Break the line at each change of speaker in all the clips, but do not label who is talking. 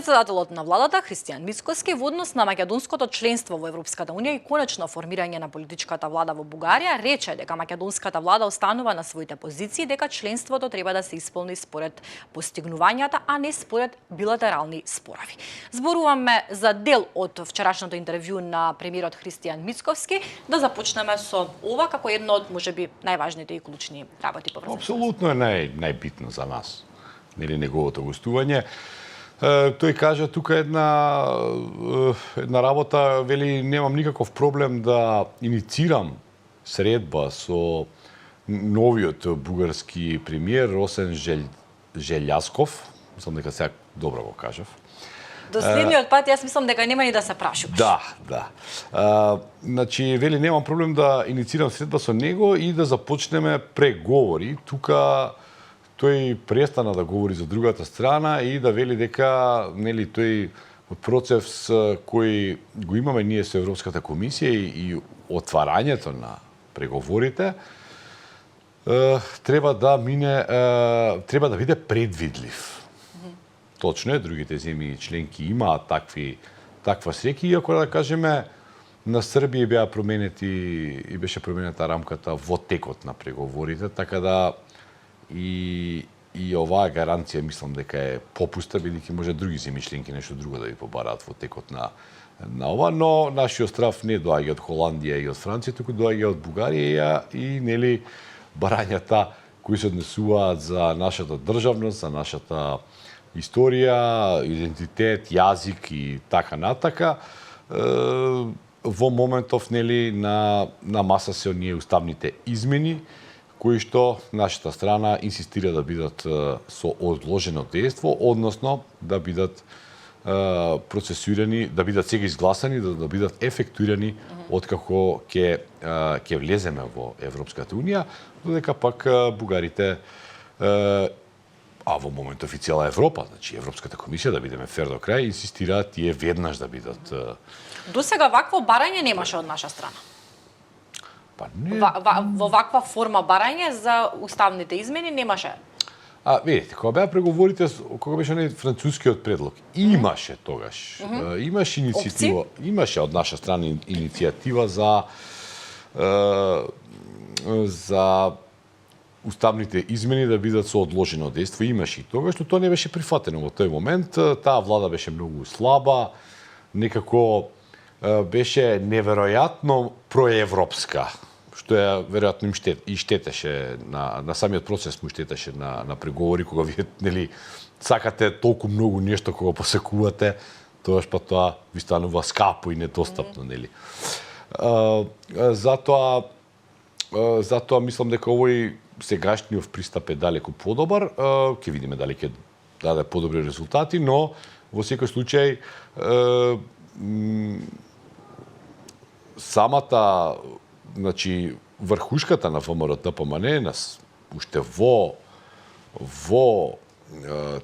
Председателот на владата Христијан Мицкоски во однос на македонското членство во Европската унија и конечно формирање на политичката влада во Бугарија рече дека македонската влада останува на своите позиции, дека членството треба да се исполни според постигнувањата, а не според билатерални спорови. Зборуваме за дел од вчерашното интервју на премиерот Христијан Мицкоски. Да започнеме со ова како едно од можеби најважните и клучни работи поврзани.
Апсолутно е најбитно за нас. Нели неговото гостување. Тој кажа тука една работа, вели немам никаков проблем да иницирам средба со новиот бугарски премиер Росен Желјасков. Мислам дека сега добро го кажав.
До следниот пат јас мислам дека нема ни да се прашуваш.
Да. Значи, вели немам проблем да иницирам средба со него и да започнеме преговори. Тука тој престана да говори за другата страна и да вели дека нели тој процес кој го имаме ние со Европската комисија и отварањето на преговорите треба да биде предвидлив. Точно е, другите земји членки имаат таква среќа, иако да кажеме на Србија беа променети и беше променета рамката во текот на преговорите, така да и оваа гаранција мислам дека е попуста, бидејќи може други земји членки нешто друго да ви побараат во текот на ова, но нашиот страв не доаѓа од Холандија и од Франција, туку доаѓа од Бугарија и нели барањата кои се однесуваат за нашата државност, за нашата историја, идентитет, јазик и така натака. Во моментов нели на маса се оние уставните измени кои што нашата страна инсистира да бидат со одложено дејство, односно да бидат процесирани, да бидат сега изгласани, да бидат ефектуирани откако ќе влеземе во Европската унија, додека пак бугарите а во моментов и цела Европа, значи Европската комисија, да бидеме фер до крај, инсистираат тие веднаш да бидат.
До сега вакво барање немаше од наша страна. Во ваква форма барање за уставните измени немаше.
Видите, кога беа преговорите, кога беше францускиот предлог, имаше тогаш, имаше иницијатива, имаше од наша страна иницијатива за уставните измени да бидат со одложено дејство, имаше и тогаш, но тоа не беше прифатено во тој момент. Таа влада беше многу слаба, некако беше неверојатно проевропска, што ја веројатно им штетеше на самиот процес, му штетеше на преговори, кога вие нели сакате толку многу нешто кога посекувате, тоа ви станува скапо и недостапно, нели. Затоа мислам дека овој сегашниот пристап е далеку подобар, ќе видиме дали ќе даде подобри резултати, но во секој случај самата, значи, врхушката на ВМРО-ДПМН нас уште во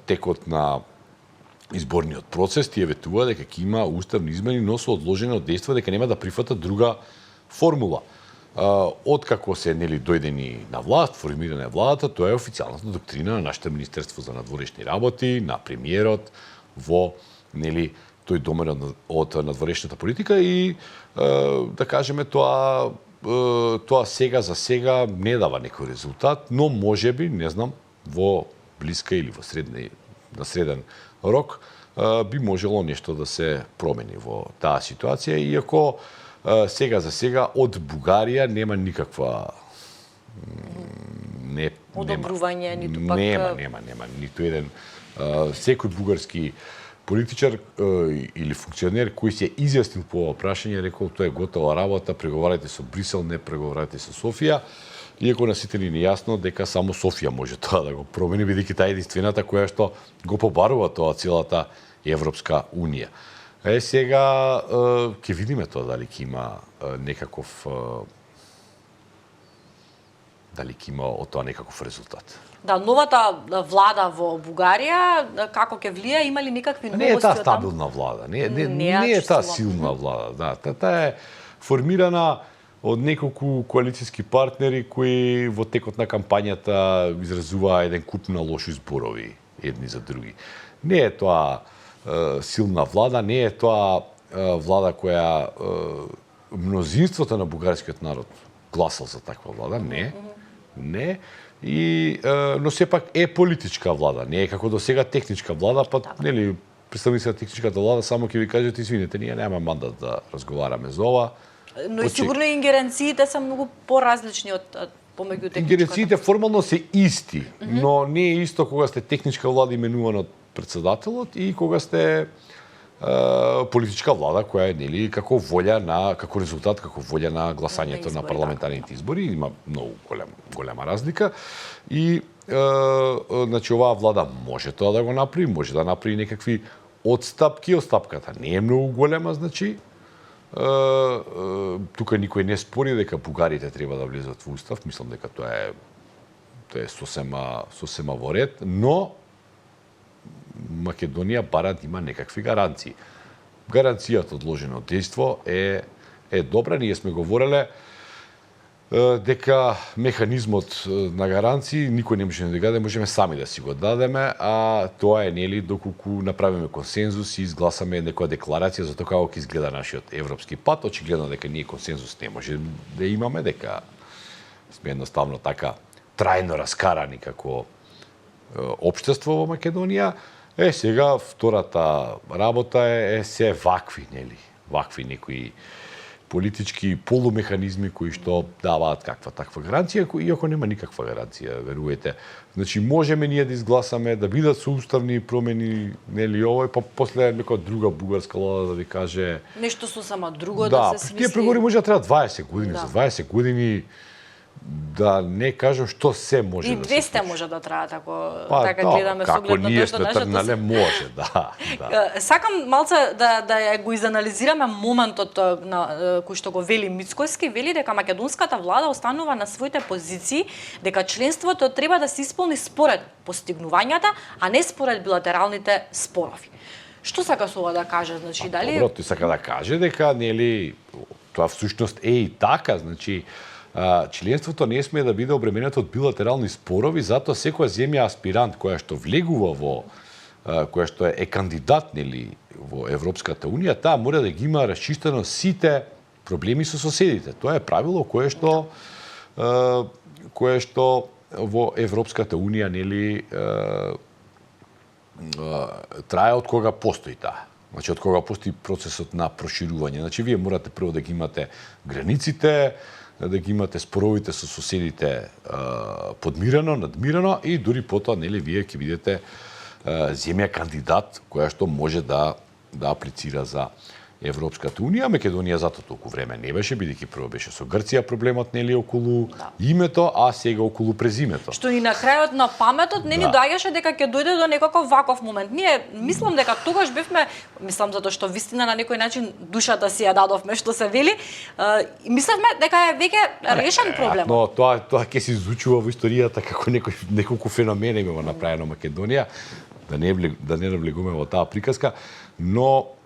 текот на изборниот процес тие ветува дека ќе има уставни измени, но со одложено дејство, дека нема да прифатат друга формула. Откако се нели дојдени на власт, формирана е владата, тоа е официјалната доктрина на нашето Министерство за надворешни работи, на премиерот во нели тој домен од надворешната политика и да кажеме тоа сега за сега не дава некој резултат, но можеби, не знам, во блиска или во на среден рок би можело нешто да се промени во таа ситуација, иако сега за сега од Бугарија нема никаква
одобрување, ниту пак
нема ниту еден секој бугарски политичар или функционер кој се изјаснил по ова прашање, рекол тоа е готова работа, преговарајте со Брисел, не преговарајте со Софија, иако на сите ни нејасно дека само Софија може тоа да го промени, бидејќи таа е единствената која што го побарува тоа целата Европска унија. Сега ќе видиме тоа дали ќе има некаков дали ќе има од тоа некаков резултат.
Да, новата влада во Бугарија како ќе влија, има ли никакви новости?
Не е таа стабилна влада, не е таа силна влада, да, таа е формирана од неколку коалицијски партнери кои во текот на кампањата изразуваа еден куп на лоши зборови едни за други. Не е тоа силна влада, не е тоа влада која мнозинството на бугарскиот народ гласал за таква влада, не. И но сепак е политичка влада, не е како до сега техничка влада, па нели представниците на техничката влада само ќе ви кажат извинете, ние немаме мандат да разговараме за ова.
Но и сигурно ингеренциите се многу поразлични од помеѓу техничката.
Ингеренциите формално се исти, но не е исто кога сте техничка влада именувана од председателот и кога сте политичка влада која е нели како резултат, како волја на гласањето на парламентарните избори, има многу голема разлика и значи оваа влада може тоа да го направи, може да направи некакви отстапки, отстапката не е многу голема, значи тука никој не спори дека бугарите треба да влезат во устав, мислам дека тоа е сосема во ред, но Македонија бара да има некакви гаранции. Гаранцијата одложено дејство е добра, ние сме говореле дека механизмот на гаранции никој не може да даде, можеме сами да си го дадеме, а тоа е нели доколку направиме консензус и изгласаме некоја декларација за тоа како ќе изгледа нашиот европски пат, очигледно дека ние консензус не може да имаме, дека сме едноставно така трајно раскарани како општество во Македонија. Сега втората работа е се вакви некои политички полумеханизми кои што даваат каква таква гаранција, иако нема никаква гаранција, верувате. Значи можеме ние да изгласаме да бидат соуставни промени, нели овој, па после некоја друга бугарска влада да ви каже
нешто сосема друго да се смисли.
Тие преговори може да траат 20 години,
Да.
за 20 години да не кажам што се може
И
да се
200 може да траат ако
Па,
така
да,
гледаме со
како
оглед на
ние
тоа што
сме
нашата
тргнале, може, да.
Сакам малце да го изанализираме моментот на кој што го вели Мицкоски, вели дека македонската влада останува на своите позиции, дека членството треба да се исполни според постигнувањата, а не според билатералните спорови. Што сака со ова да каже? Значи дали
Добро, тој сака да каже дека нели тоа всушност е и така, значи членството не смее да биде обременето од билатерални спорови, затоа секоја земја аспирант која што влегува која што е кандидат нели во Европската унија, таа мора да ги има расчистено сите проблеми со соседите. Тоа е правило кое што во Европската унија нели трае од кога постои таа. Значи од кога постои процесот на проширување. Значи вие морате прво да ги имате границите, да ги имате споровите со соседите подмирено, надмирено и дури потоа нели вие ќе бидете земја кандидат која што може да аплицира за Европската унија. Македонија затоа толку време не беше, бидејќи прво беше со Грција проблемот нели околу името, а сега околу презимето.
Што и на крајот на паметот не ни доаѓаше дека ќе дојде до некаков ваков момент. Ние мислам дека тогаш бевме, мислам затоа што вистина на некој начин душата си ја дадовме што се вели, мислевме дека е веќе решен проблемот.
Но тоа ќе се изучува во историјата како неколку феномени има направено Македонија, да не навлегуваме во таа приказка, но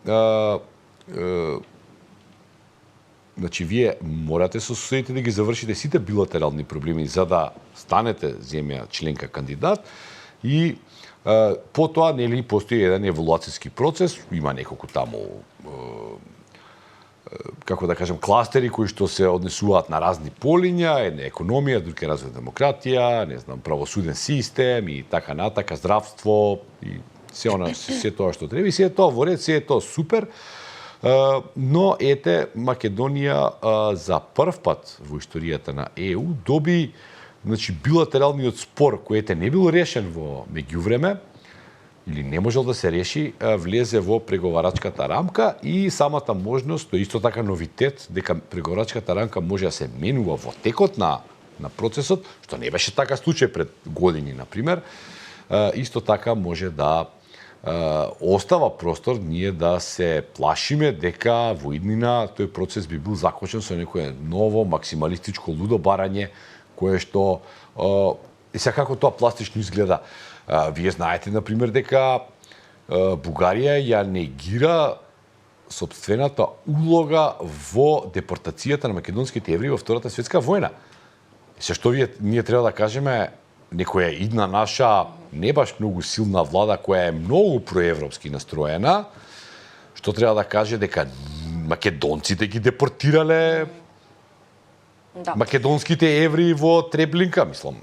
значи вие морате со соседите да ги завршите сите билатерални проблеми за да станете земја членка кандидат и потоа нели постои еден еволуцијски процес, има неколку таму како да кажем кластери кои што се однесуваат на разни полиња, една економија, друга развој демократија, не знам, правосуден систем и така натака, здравство и се тоа што треба и се е тоа во ред, се е тоа супер. Но ете Македонија за прв пат во историјата на ЕУ доби значи билатералниот спор кој не бил решен во меѓувреме или не можел да се реши, влезе во преговарачката рамка и самата можност, тоа исто така новитет, дека преговарачката рамка може да се менува во текот на процесот, што не беше така случај пред години, например, исто така може да остава простор ние да се плашиме дека во иднина тој процес би бил закочен со некое ново максималистичко лудо барање кое што и сега како тоа пластично изгледа. Вие знаете например дека Бугарија ја негира сопствената улога во депортацијата на македонските евреи во Втората светска војна. Се што ние треба да кажеме некоја идна наша не баш многу силна влада која е многу проевропски настроена, што треба да каже дека македонците ги депортирале
Да.
македонските евреи во Треблинка, мислам.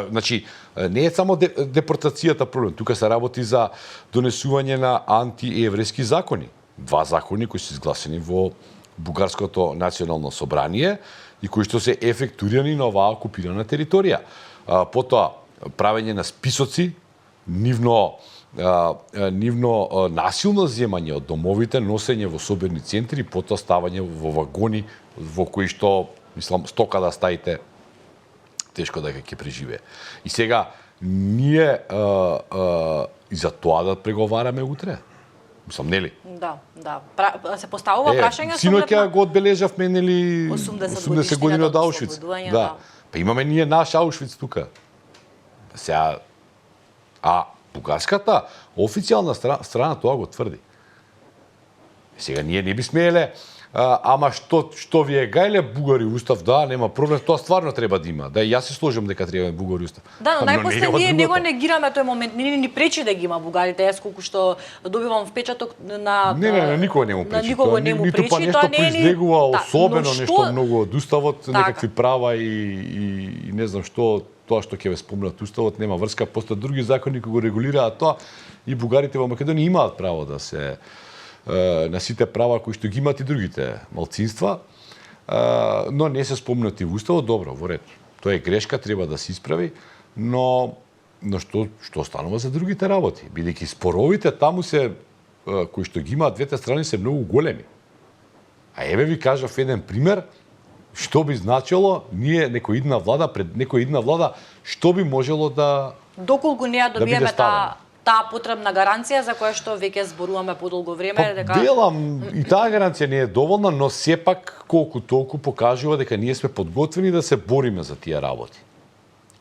Значи, не е само депортацијата проблем, тука се работи за донесување на антиеврејски закони. 2 закони кои се изгласени во Бугарското национално собрание и кои што се ефектурирани на оваа окупирана територија. Потоа, правење на списоци, нивно насилно земање од домовите, носење во соберни центри, потоа ставање во вагони во кои што, мислам, стока да ставите, тешко дека ќе преживее. И сега, ние и за тоа да преговараме утре. Мислам, нели?
Да. Се поставува прашање
синоќа го одбележавме, нели, 80 години од Аушвиц. Да. Па имаме ние наш Аушвиц тука. Сега, бугарската официјална страна тоа го тврди. Сега ние не би смееле, ама што ви е гајле бугари устав, да, нема проблем, тоа стварно треба да има. Да, јас се сложам дека треба бугари устав.
Да, но најпосле ние не го негираме тој момент, ни пречи да ги има бугарите. Јас колку што добивам впечаток на
Не, никого не му пречи.
Никого не му пречи,
па нешто произлегува особено, нешто многу од уставот, некакви права и не знам што, тоа што ќе ве спомнат уставот нема врска, постојат други закони кои го регулираат тоа и бугарите во Македонија имаат право да се на сите права кои што ги имаат и другите малцинства, но не се спомнати во уставот, добро, во ред. Тоа е грешка, треба да се исправи, но што станува за другите работи? Бидејќи споровите таму се кои што ги имаат двете страни се многу големи. А еве ви кажав еден пример, што би значило ние некоја идна влада пред некоја идна влада, што би можело да
доколку не ја добиеме таа потребна гаранција за која што веќе зборуваме подолго време, дека
делам и таа гаранција не е доволна, но сепак колку толку покажува дека ние сме подготвени да се бориме за тие работи.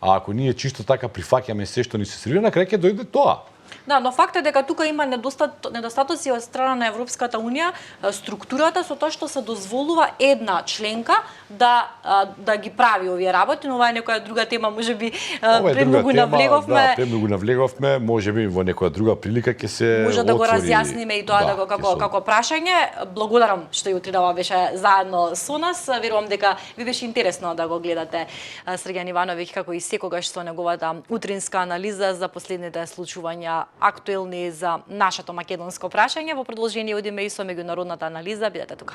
А ако ние чисто така прифаќаме се што ни се сервира, на крај ќе дојде тоа.
Да, но факт е дека тука има недостатоци од страна на Европската унија, структурата со тоа што се дозволува една членка да ги прави овие работи, но ова е некоја друга тема, можеби премногу навлеговме.
Да, премногу навлеговме, можеби во некоја друга прилика ќе се
може да го разјасниме и тоа како прашање. Благодарам што и утредава беше заедно со нас. Верувам дека ви беше интересно да го гледате Срѓан Ивановиќ како и секогаш со неговата утринска анализа за последните случувања актуелни за нашето македонско прашање. Во продолжение одиме и со меѓународната анализа. Бидете тука.